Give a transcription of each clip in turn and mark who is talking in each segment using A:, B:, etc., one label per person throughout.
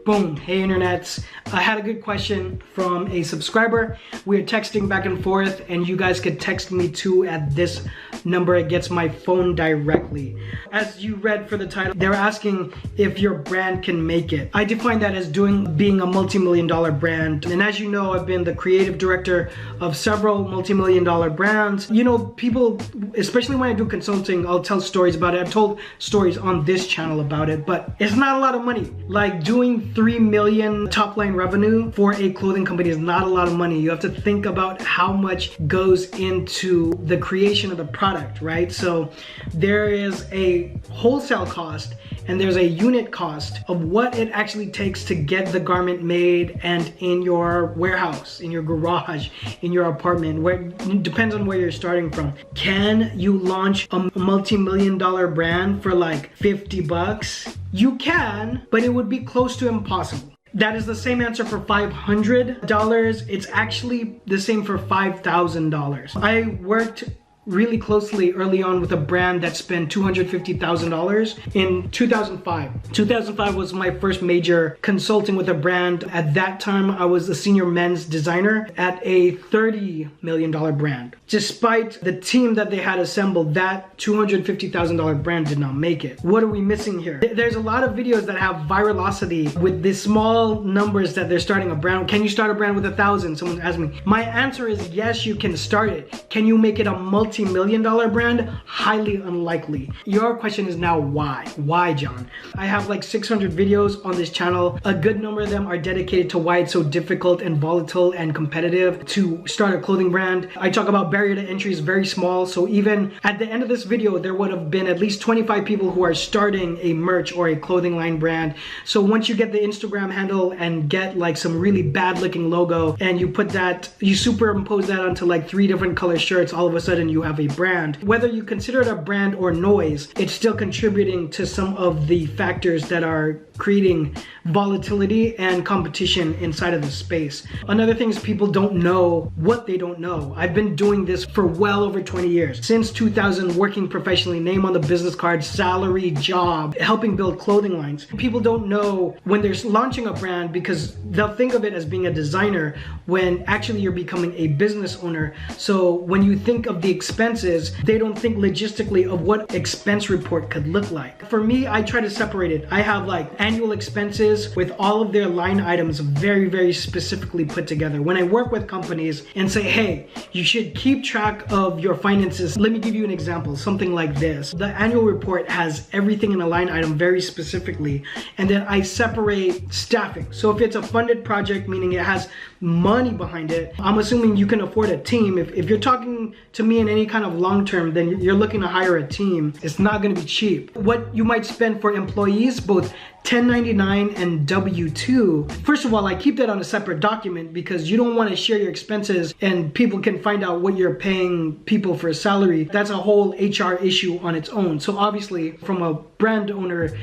A: Boom. Hey internets. I had a good question from a subscriber. We're texting back and forth, and you guys could text me too at this number. It gets my phone directly. As you read for the title, they're asking if your brand can make it. I define that as being a multi-million-dollar brand. And as you know, I've been the creative director of several multi-million-dollar brands. You know, people, especially when I do consulting, I'll tell stories about it. I've told stories on this channel about it, but it's not a lot of money. Like doing 3 million top line revenue for a clothing company is not a lot of money. You have to think about how much goes into the creation of the product, right? So there is a wholesale cost and there's a unit cost of what it actually takes to get the garment made and in your warehouse, in your garage, in your apartment, where it depends on where you're starting from. Can you launch a multi-million-dollar brand for like 50 bucks? You can, but it would be close to impossible. That is the same answer for $500. It's actually the same for $5,000. I worked really closely early on with a brand that spent $250,000 in 2005. 2005 was my first major consulting with a brand. At that time, I was a senior men's designer at a $30 million brand. Despite the team that they had assembled, that $250,000 brand did not make it. What are we missing here? There's a lot of videos that have virality with the small numbers that they're starting a brand. Can you start a brand with 1,000? Someone asked me. My answer is yes, you can start it. Can you make it a multi-million-dollar brand? Highly unlikely. Your question is now why? Why, John? I have like 600 videos on this channel. A good number of them are dedicated to why it's so difficult and volatile and competitive to start a clothing brand. I talk about barrier to entry is very small, so even at the end of this video, there would have been at least 25 people who are starting a merch or a clothing line brand. So once you get the Instagram handle and get like some really bad looking logo and you put that, you superimpose that onto like 3 different color shirts, all of a sudden you have a brand. Whether you consider it a brand or noise, it's still contributing to some of the factors that are creating volatility and competition inside of the space. Another thing is people don't know what they don't know. I've been doing this for well over 20 years. Since 2000, working professionally, name on the business card, salary, job, helping build clothing lines. People don't know when they're launching a brand because they'll think of it as being a designer when actually you're becoming a business owner. So when you think of the expenses, they don't think logistically of what expense report could look like. For me, I try to separate it. I have like annual expenses with all of their line items very, very specifically put together. When I work with companies and say, hey, you should keep track of your finances. Let me give you an example, something like this. The annual report has everything in a line item very specifically, and then I separate staffing. So if it's a funded project, meaning it has money behind it, I'm assuming you can afford a team. If you're talking to me in any kind of long term, then you're looking to hire a team. It's not going to be cheap. What you might spend for employees, both 1099 and W2. First of all, I keep that on a separate document because you don't want to share your expenses and people can find out what you're paying people for a salary. That's a whole HR issue on its own. So obviously from a brand owner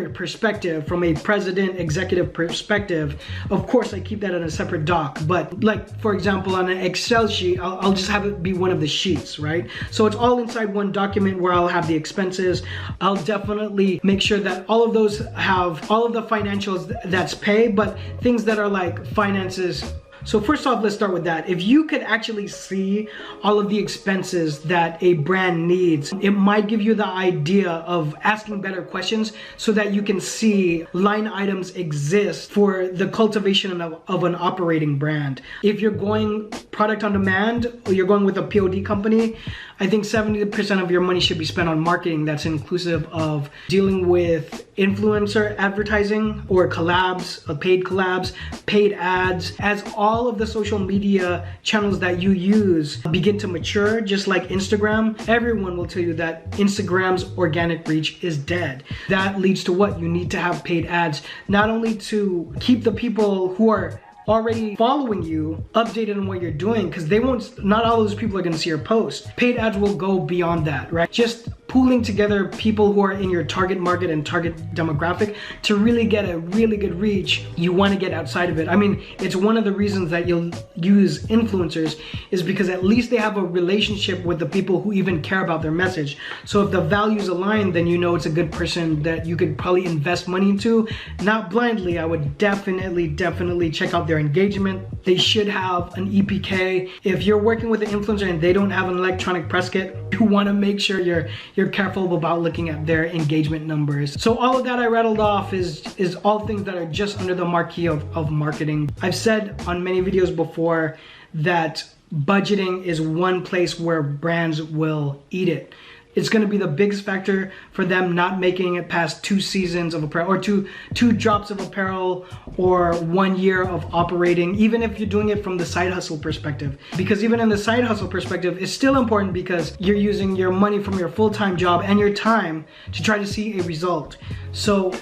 A: perspective, from a president executive perspective, of course I keep that on a separate doc. But like for example on an Excel sheet, I'll just have it be one of the sheets, right? So it's all inside one document where I'll have the expenses. I'll definitely make sure that all of those have all of the financials that's pay, but things that are like finances. So first off, let's start with that. If you could actually see all of the expenses that a brand needs, it might give you the idea of asking better questions so that you can see line items exist for the cultivation of an operating brand. If you're going product on demand or you're going with a POD company, I think 70% of your money should be spent on marketing. That's inclusive of dealing with influencer advertising or collabs, paid collabs, paid ads. As all of the social media channels that you use begin to mature, just like Instagram, everyone will tell you that Instagram's organic reach is dead. That leads to what? You need to have paid ads, not only to keep the people who are already following you updated on what you're doing, because not all those people are going to see your post. Paid ads will go beyond that, right? Just pooling together people who are in your target market and target demographic to really get a really good reach. You want to get outside of it. I mean, it's one of the reasons that you'll use influencers is because at least they have a relationship with the people who even care about their message. So if the values align, then you know it's a good person that you could probably invest money into. Not blindly, I would definitely check out their engagement. They should have an EPK. If you're working with an influencer and they don't have an electronic press kit, you want to make sure you're careful about looking at their engagement numbers. So all of that I rattled off is all things that are just under the marquee of marketing. I've said on many videos before that budgeting is one place where brands will eat it. It's going to be the biggest factor for them not making it past 2 seasons of apparel or two drops of apparel or 1 year of operating, even if you're doing it from the side hustle perspective. Because even in the side hustle perspective, it's still important because you're using your money from your full-time job and your time to try to see a result. So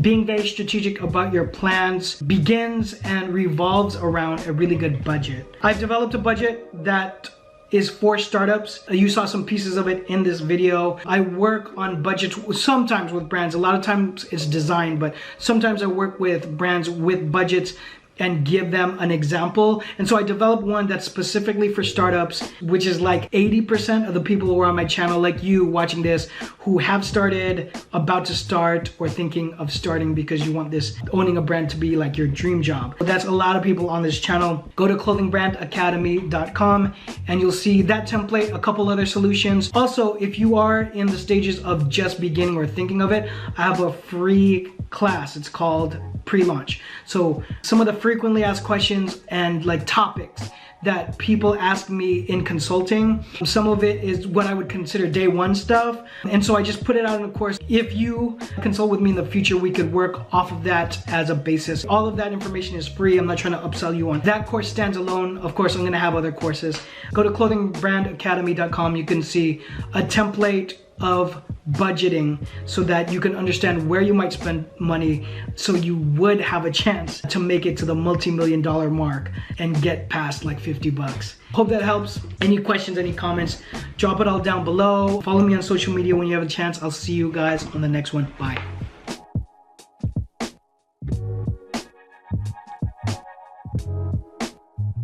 A: being very strategic about your plans begins and revolves around a really good budget. I've developed a budget that is for startups. You saw some pieces of it in this video. I work on budgets sometimes with brands. A lot of times it's design, but sometimes I work with brands with budgets and give them an example. And so I developed one that's specifically for startups, which is like 80% of the people who are on my channel, like you watching this, who have started, about to start, or thinking of starting because you want this owning a brand to be like your dream job. That's a lot of people on this channel. Go to clothingbrandacademy.com and you'll see that template, a couple other solutions. Also, if you are in the stages of just beginning or thinking of it, I have a free class. It's called pre-launch. So some of the frequently asked questions and like topics that people ask me in consulting, some of it is what I would consider day one stuff. And so I just put it out in a course. If you consult with me in the future, we could work off of that as a basis. All of that information is free. I'm not trying to upsell you on that course stands alone. Of course, I'm gonna have other courses. Go to clothingbrandacademy.com. You can see a template of budgeting so that you can understand where you might spend money so you would have a chance to make it to the multi-million-dollar mark and get past like 50 bucks. Hope that helps. Any questions, any comments, drop it all down below. Follow me on social media when you have a chance. I'll see you guys on the next one. Bye.